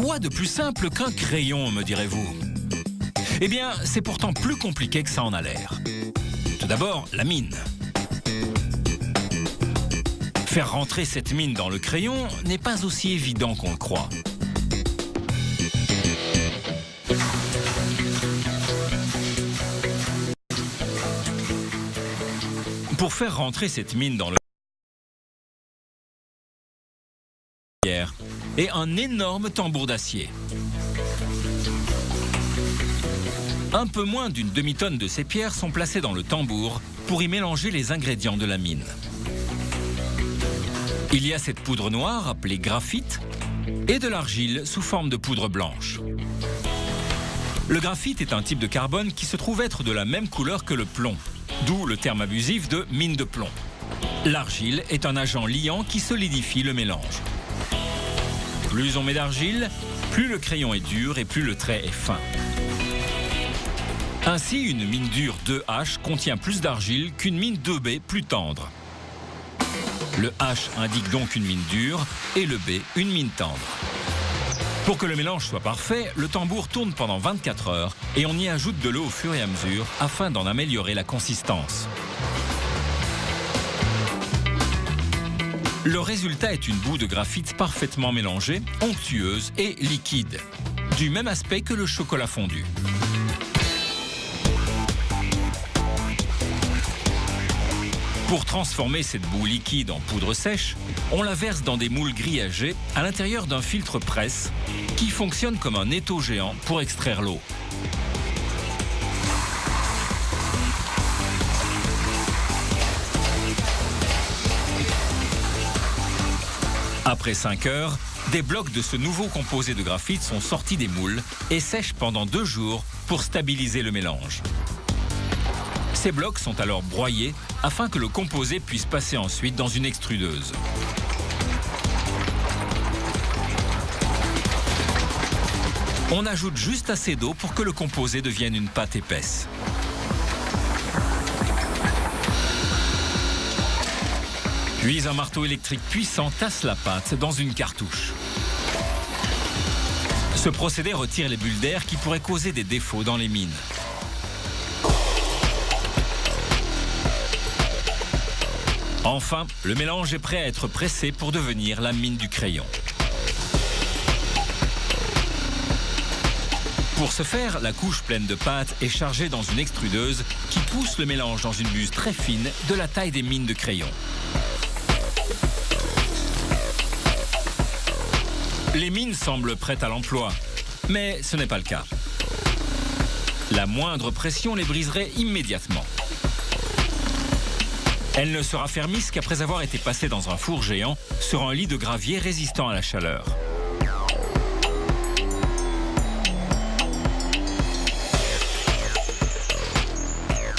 quoi de plus simple qu'un crayon, me direz-vous? Eh bien, c'est pourtant plus compliqué que ça en a l'air. Tout d'abord, la mine. Faire rentrer cette mine dans le crayon n'est pas aussi évident qu'on le croit. Pour faire rentrer cette mine dans le et un énorme tambour d'acier. Un peu moins d'une demi-tonne de ces pierres sont placées dans le tambour pour y mélanger les ingrédients de la mine. Il y a cette poudre noire appelée graphite et de l'argile sous forme de poudre blanche. Le graphite est un type de carbone qui se trouve être de la même couleur que le plomb, d'où le terme abusif de mine de plomb. L'argile est un agent liant qui solidifie le mélange. Plus on met d'argile, plus le crayon est dur et plus le trait est fin. Ainsi, une mine dure 2H contient plus d'argile qu'une mine 2B plus tendre. Le H indique donc une mine dure et le B une mine tendre. Pour que le mélange soit parfait, le tambour tourne pendant 24 heures et on y ajoute de l'eau au fur et à mesure afin d'en améliorer la consistance. Le résultat est une boue de graphite parfaitement mélangée, onctueuse et liquide, du même aspect que le chocolat fondu. Pour transformer cette boue liquide en poudre sèche, on la verse dans des moules grillagés à l'intérieur d'un filtre presse qui fonctionne comme un étau géant pour extraire l'eau. Après 5 heures, des blocs de ce nouveau composé de graphite sont sortis des moules et sèchent pendant 2 jours pour stabiliser le mélange. Ces blocs sont alors broyés afin que le composé puisse passer ensuite dans une extrudeuse. On ajoute juste assez d'eau pour que le composé devienne une pâte épaisse. Puis un marteau électrique puissant tasse la pâte dans une cartouche. Ce procédé retire les bulles d'air qui pourraient causer des défauts dans les mines. Enfin, le mélange est prêt à être pressé pour devenir la mine du crayon. Pour ce faire, la couche pleine de pâte est chargée dans une extrudeuse qui pousse le mélange dans une buse très fine de la taille des mines de crayon. Les mines semblent prêtes à l'emploi, mais ce n'est pas le cas. La moindre pression les briserait immédiatement. Elles ne se raffermissent qu'après avoir été passées dans un four géant sur un lit de gravier résistant à la chaleur.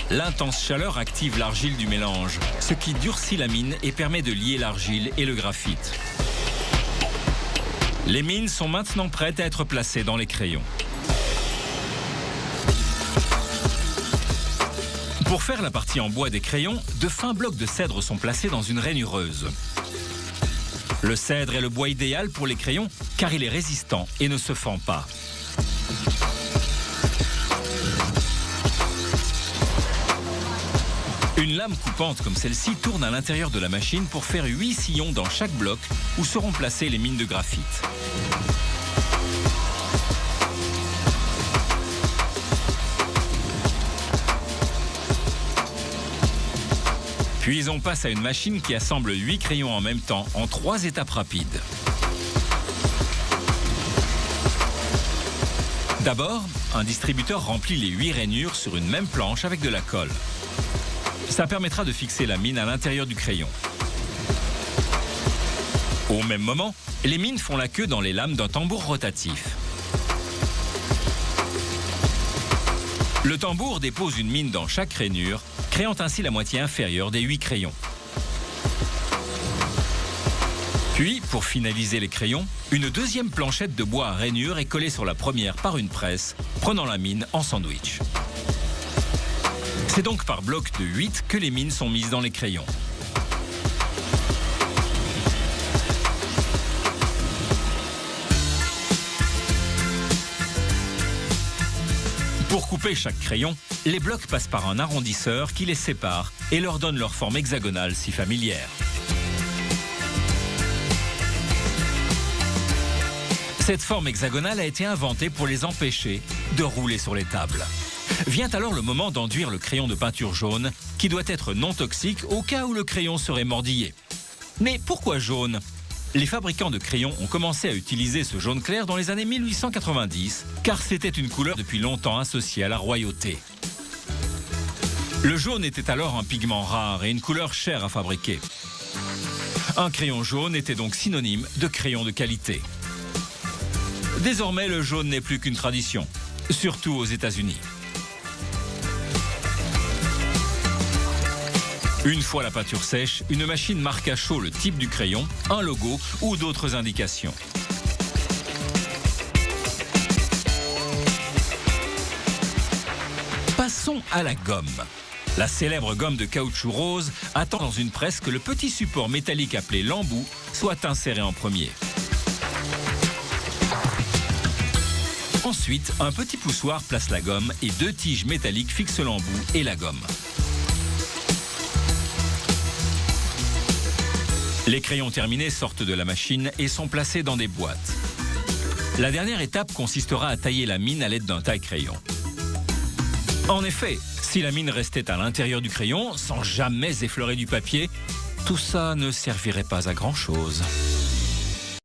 L'intense chaleur active l'argile du mélange, ce qui durcit la mine et permet de lier l'argile et le graphite. Les mines sont maintenant prêtes à être placées dans les crayons. Pour faire la partie en bois des crayons, de fins blocs de cèdre sont placés dans une rainureuse. Le cèdre est le bois idéal pour les crayons car il est résistant et ne se fend pas. Une lame coupante comme celle-ci tourne à l'intérieur de la machine pour faire 8 sillons dans chaque bloc où seront placées les mines de graphite. Puis on passe à une machine qui assemble 8 crayons en même temps en 3 étapes rapides. D'abord, un distributeur remplit les 8 rainures sur une même planche avec de la colle. Ça permettra de fixer la mine à l'intérieur du crayon. Au même moment, les mines font la queue dans les lames d'un tambour rotatif. Le tambour dépose une mine dans chaque rainure, créant ainsi la moitié inférieure des 8 crayons. Puis, pour finaliser les crayons, une deuxième planchette de bois à rainure est collée sur la première par une presse, prenant la mine en sandwich. C'est donc par bloc de 8 que les mines sont mises dans les crayons. couper chaque crayon, les blocs passent par un arrondisseur qui les sépare et leur donne leur forme hexagonale si familière. Cette forme hexagonale a été inventée pour les empêcher de rouler sur les tables. Vient alors le moment d'enduire le crayon de peinture jaune, qui doit être non toxique au cas où le crayon serait mordillé. Mais pourquoi jaune ? Les fabricants de crayons ont commencé à utiliser ce jaune clair dans les années 1890, car c'était une couleur depuis longtemps associée à la royauté. Le jaune était alors un pigment rare et une couleur chère à fabriquer. Un crayon jaune était donc synonyme de crayon de qualité. Désormais, le jaune n'est plus qu'une tradition, surtout aux États-Unis. Une fois la peinture sèche, une machine marque à chaud le type du crayon, un logo ou d'autres indications. Passons à la gomme. La célèbre gomme de caoutchouc rose attend dans une presse que le petit support métallique appelé l'embout soit inséré en premier. Ensuite, un petit poussoir place la gomme et 2 tiges métalliques fixent l'embout et la gomme. Les crayons terminés sortent de la machine et sont placés dans des boîtes. La dernière étape consistera à tailler la mine à l'aide d'un taille-crayon. En effet, si la mine restait à l'intérieur du crayon, sans jamais effleurer du papier, tout ça ne servirait pas à grand-chose.